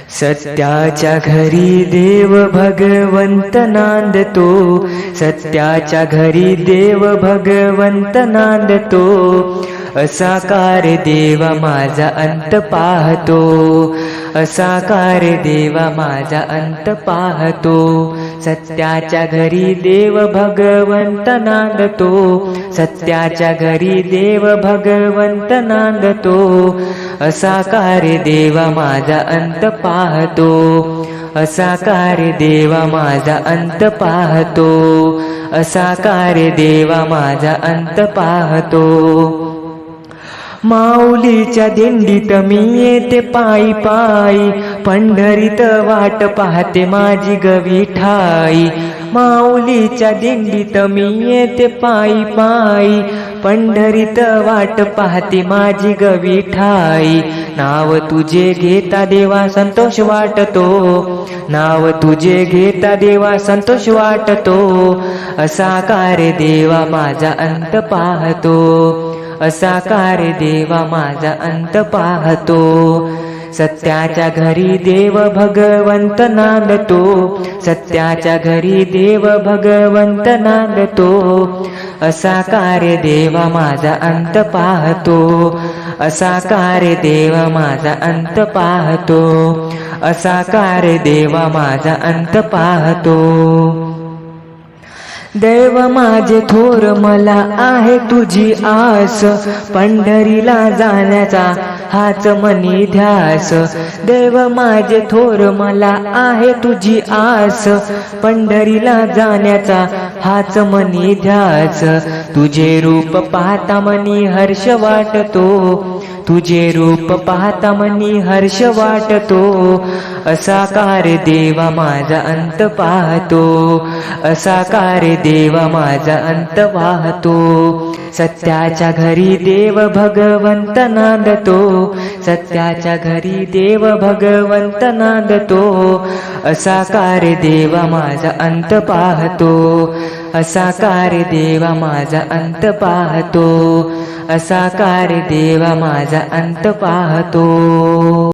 सत्याच्या घरी देव भगवंत नांदतो, सत्याच्या घरी देव भगवंत नांदतो। असाकार देवा माझा अंत पाहतो, असाकार देवा माझा अंत पाहतो। सत्याच्या घरी देव भगवंत नांदतो, सत्याच्या घरी देव भगवंत नांदतो। असाकार देवा माझा अंत पाहतो, असाकार देवा माझा अंत पाहतो, असाकार देवा माझा अंत पाहतो। माऊलीच्या दिंडीत मी येते पायी पायी, पंढरीत वाट पाहते माझी ग विठाई। माऊलीच्या दिंडीत मी येते पायी पायी, पंढरीत वाट पाहते माझी ग विठाई। नाव तुझे घेता देवा संतोष वाटतो, नाव तुझे घेता देवा संतोष वाटतो। असाकार देवा माझा अंत पाहतो, असाकार देवा माझा अंत पाहतो। सत्याच्या घरी देव भगवंत नांदतो, सत्याच्या घरी देव भगवंत नांदतो। असाकार देवा माझा अंत पाहतो, असाकार देवा माझा अंत पाहतो, असाकार देवा माझा अंत पाहतो। देव माझे थोर मला आहे तुझी आस, पंढरीला जाण्याचा हाच मनी ध्यास। देव माझे थोर मला आहे तुझी आस, पंढरीला जाण्याचा हाच मनी ध्यास। तुझे रूप पाहता मनी हर्ष वाटतो, तुझे रूप पाहता मनी हर्ष वाटतो। असाकार देवा माझा अंत पाहतो, असाकार देवा माझा अंत पाहतो। सत्याच्या घरी देव भगवंत नांदतो, सत्याच्या घरी देव भगवंत नांदतो। असाकार देवा माझा अंत पाहतो, असाकार देवा माझा अंत पाहतो, असाकार देवा माझा अंत पाहतो।